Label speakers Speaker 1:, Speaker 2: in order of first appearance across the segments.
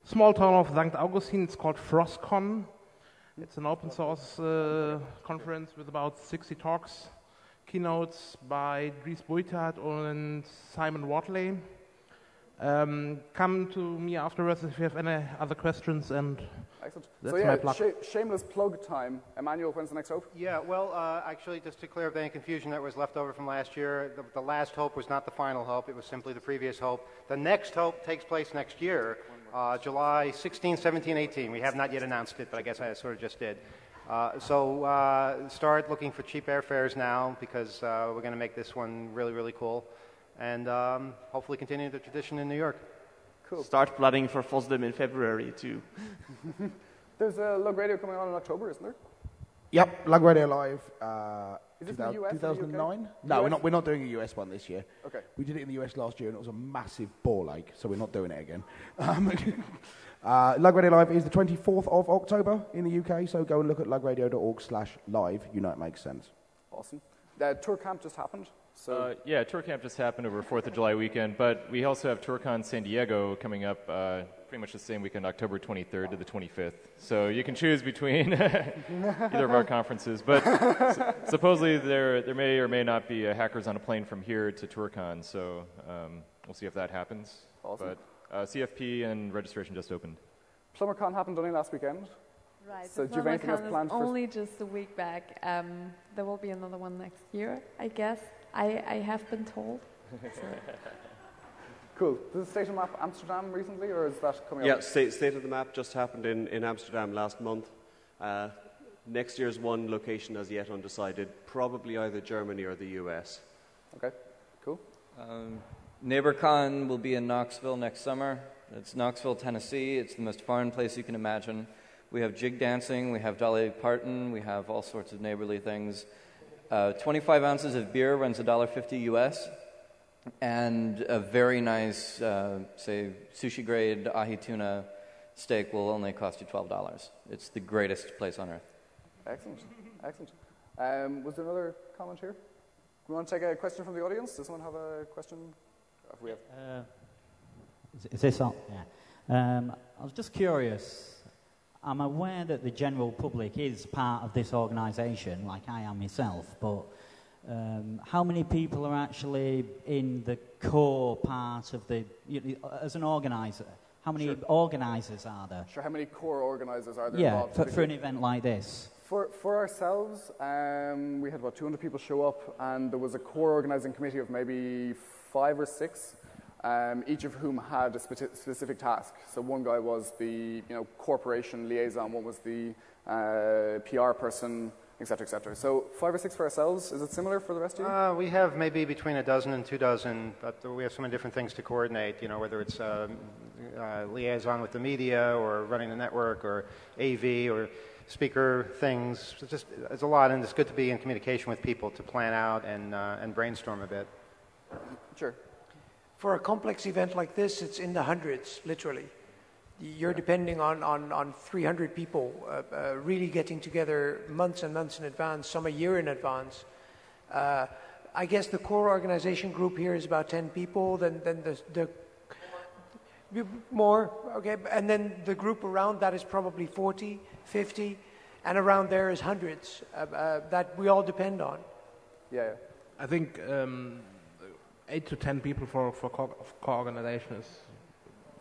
Speaker 1: small town of St. Augustine. It's called FrostCon. It's an open source conference with about 60 talks, keynotes by Dries Buytaert and Simon Watley. Come to me afterwards if you have any other questions, and
Speaker 2: excellent.
Speaker 1: That's
Speaker 2: so
Speaker 1: my plug.
Speaker 2: Shameless plug time. Emmanuel, when's the next Hope?
Speaker 3: Yeah, well, actually, just to clear up any confusion that was left over from last year, the last Hope was not the final Hope. It was simply the previous Hope. The next Hope takes place next year, July 16, 17, 18. We have not yet announced it, but I guess I sort of just did. So start looking for cheap airfares now, because we're going to make this one really, really cool. And hopefully continue the tradition in New York.
Speaker 2: Cool.
Speaker 4: Start planning for FOSDEM in February too.
Speaker 2: There's a Lug Radio coming on in October, isn't there?
Speaker 5: Yep, Lug Radio Live.
Speaker 2: Is this in the US?
Speaker 5: 2009? No, we're not doing a US one this year.
Speaker 2: Okay.
Speaker 5: We did it in the US last year, and it was a massive ball ache, so we're not doing it again. Lug Radio Live is the 24th of October in the UK, so go and look at lugradio.org/live. You know it makes sense.
Speaker 2: Awesome. The tour camp just happened. So
Speaker 6: yeah, Tour Camp just happened over 4th of July weekend, but we also have TourCon San Diego coming up pretty much the same weekend, October 23rd to the 25th. So you can choose between either of our conferences. But supposedly there may or may not be hackers on a plane from here to TourCon, so we'll see if that happens.
Speaker 2: Awesome.
Speaker 6: But CFP and registration just opened.
Speaker 2: PlumberCon happened only last weekend.
Speaker 7: Right,
Speaker 2: so do you have anything else planned for?
Speaker 7: Only just a week back. There will be another one next year, I guess. I have been told. So.
Speaker 2: Cool. Did the State of the Map Amsterdam recently, or is that coming up?
Speaker 8: Yeah, State of the Map just happened in Amsterdam last month. Next year's one location as yet undecided, probably either Germany or the US.
Speaker 2: Okay, cool.
Speaker 9: NeighborCon will be in Knoxville next summer. It's Knoxville, Tennessee. It's the most foreign place you can imagine. We have jig dancing, we have Dolly Parton, we have all sorts of neighborly things. 25 ounces of beer runs $1.50 US, and a very nice, say, sushi-grade ahi tuna steak will only cost you $12. It's the greatest place on earth.
Speaker 2: Excellent, excellent. Was there another comment here? Do we want to take a question from the audience? Does someone have a question? If we have.
Speaker 10: Is this on? Yeah. I was just curious. I'm aware that the general public is part of this organisation, like I am myself, but how many people are actually in the core part of the, as an organiser, how many organisers are there?
Speaker 2: Sure, how many core organisers are there
Speaker 10: involved? For an event like this.
Speaker 2: For ourselves, we had about 200 people show up, and there was a core organising committee of maybe 5 or 6. Each of whom had a specific task. So one guy was the corporation liaison, one was the PR person, etc., etc. So 5 or 6 for ourselves. Is it similar for the rest of you?
Speaker 3: We have maybe between a dozen and 2 dozen, but we have so many different things to coordinate. Whether it's liaison with the media, or running the network, or AV, or speaker things. It's a lot, and it's good to be in communication with people to plan out and brainstorm a bit.
Speaker 2: Sure.
Speaker 11: For a complex event like this, it's in the hundreds, literally. You're depending on 300 people really getting together months and months in advance, some a year in advance. I guess the core organization group here is about 10 people, then the more, okay, and then the group around that is probably 40, 50, and around there is hundreds that we all depend on.
Speaker 2: Yeah.
Speaker 1: I think 8 to 10 people for co-organization is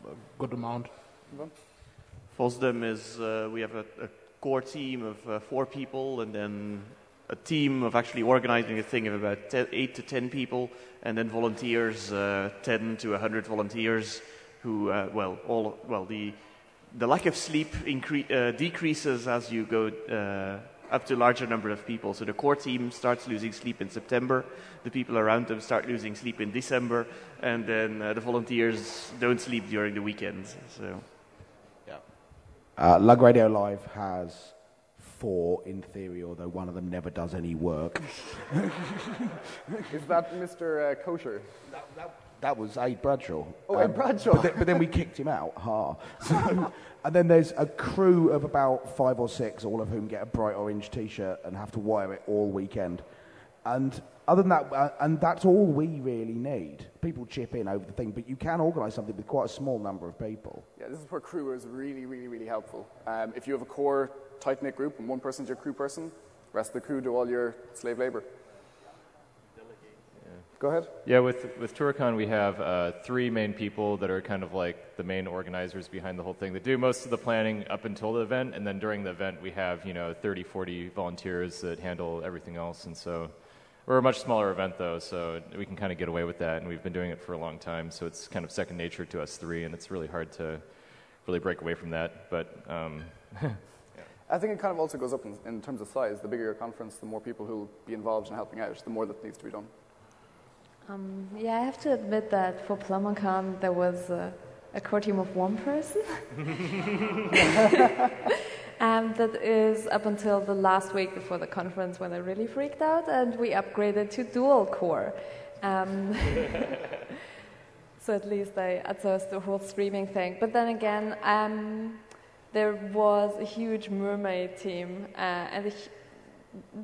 Speaker 1: a good amount.
Speaker 4: FOSDEM is, we have a core team of 4 people, and then a team of actually organizing a thing of about 8 to 10 people, and then volunteers, 10 to 100 volunteers who, the lack of sleep decreases as you go up to a larger number of people. So the core team starts losing sleep in September, the people around them start losing sleep in December, and then the volunteers don't sleep during the weekends. So,
Speaker 5: yeah. Lug Radio Live has 4 in theory, although one of them never does any work.
Speaker 2: Is that Mr. Kosher?
Speaker 5: That was Aid Bradshaw.
Speaker 2: Oh, Aid Bradshaw.
Speaker 5: But then we kicked him out. HAR. So, and then there's a crew of about 5 or 6, all of whom get a bright orange T-shirt and have to wire it all weekend. And other than that, and that's all we really need. People chip in over the thing, but you can organise something with quite a small number of people.
Speaker 2: Yeah, this is where crew is really, really, really helpful. If you have a core, tight-knit group and one person's your crew person, the rest of the crew do all your slave labour. Go ahead.
Speaker 6: Yeah, with Touricon we have 3 main people that are kind of like the main organizers behind the whole thing. They do most of the planning up until the event, and then during the event we have 30, 40 volunteers that handle everything else. And so we're a much smaller event though, so we can kind of get away with that, and we've been doing it for a long time. So it's kind of second nature to us 3, and it's really hard to really break away from that. But yeah.
Speaker 2: I think it kind of also goes up in terms of size. The bigger your conference, the more people who will be involved in helping out, the more that needs to be done.
Speaker 7: Yeah, I have to admit that for PlumberCon there was a core team of 1 person. And that is up until the last week before the conference when I really freaked out, and we upgraded to dual core. So at least I outsourced the whole streaming thing. But then again, there was a huge mermaid team and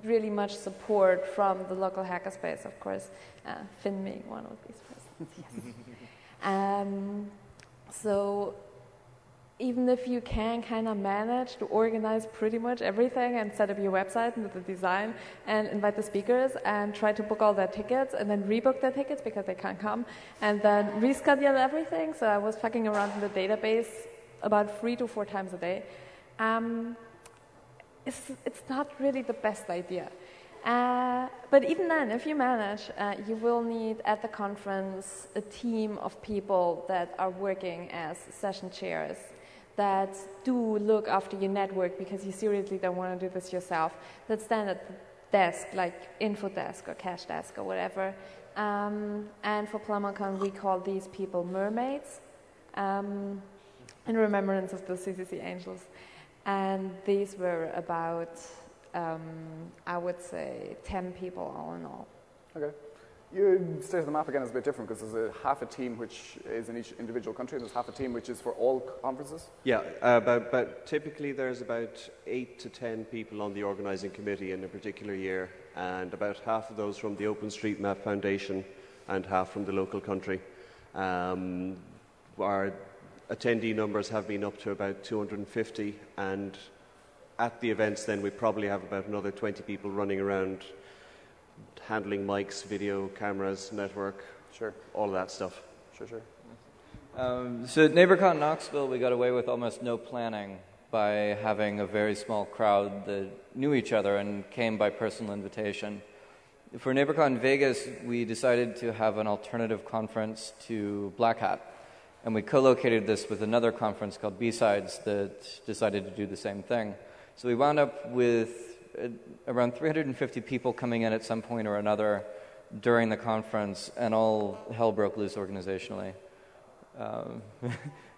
Speaker 7: really much support from the local hackerspace, of course, Finn being one of these persons. Yes. So even if you can kind of manage to organize pretty much everything and set up your website and the design and invite the speakers and try to book all their tickets and then rebook their tickets because they can't come and then reschedule everything. So I was fucking around in the database about 3 to 4 times a day. It's not really the best idea. But even then, if you manage, you will need at the conference a team of people that are working as session chairs, that do look after your network because you seriously don't want to do this yourself, that stand at the desk, like info desk or cash desk or whatever. And for PlumberCon, we call these people mermaids, in remembrance of the CCC angels. And these were about, I would say, 10 people all in all. Okay.
Speaker 2: Your state of the map again is a bit different because there's half a team which is in each individual country, and there's half a team which is for all conferences.
Speaker 8: Yeah, but typically there's about 8 to 10 people on the organising committee in a particular year, and about half of those from the OpenStreetMap Foundation and half from the local country. Our attendee numbers have been up to about 250, and at the events then we probably have about another 20 people running around handling mics, video, cameras, network, all of that stuff.
Speaker 2: Sure.
Speaker 9: So at NeighborCon Knoxville, we got away with almost no planning by having a very small crowd that knew each other and came by personal invitation. For NeighborCon Vegas, we decided to have an alternative conference to Black Hat. And we co-located this with another conference called B-Sides that decided to do the same thing. So we wound up with around 350 people coming in at some point or another during the conference, and all hell broke loose organizationally.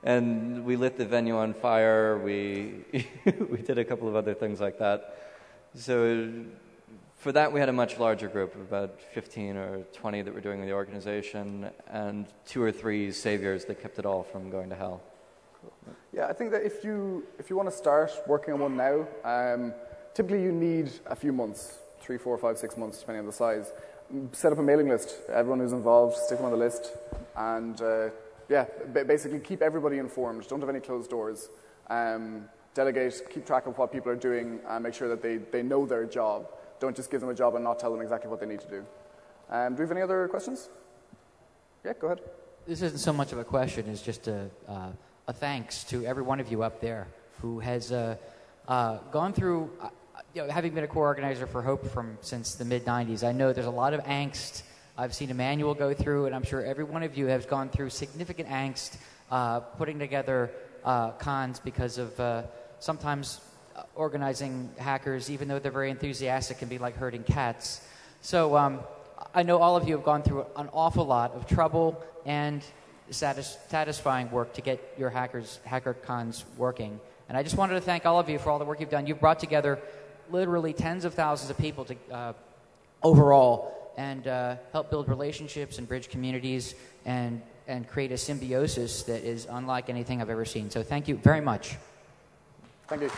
Speaker 9: And we lit the venue on fire. We did a couple of other things like that. So for that, we had a much larger group, about 15 or 20 that were doing the organization, and 2 or 3 saviors that kept it all from going to hell.
Speaker 2: Cool. Yeah, I think that if you want to start working on one now, typically you need a few months, 3, 4, 5, 6 months, depending on the size. Set up a mailing list. Everyone who's involved, stick them on the list, and basically keep everybody informed. Don't have any closed doors. Delegate, keep track of what people are doing, and make sure that they know their job. Don't just give them a job and not tell them exactly what they need to do. Do we have any other questions? Yeah, go ahead.
Speaker 12: This isn't so much of a question, it's just a thanks to every one of you up there who has gone through, having been a core organizer for Hope since the mid-90s, I know there's a lot of angst. I've seen Emmanuel go through, and I'm sure every one of you has gone through significant angst putting together cons because of sometimes organizing hackers, even though they're very enthusiastic, can be like herding cats. So I know all of you have gone through an awful lot of trouble and satisfying work to get your hacker cons working. And I just wanted to thank all of you for all the work you've done. You've brought together literally tens of thousands of people to overall and help build relationships and bridge communities and create a symbiosis that is unlike anything I've ever seen. So thank you very much.
Speaker 2: Thank you.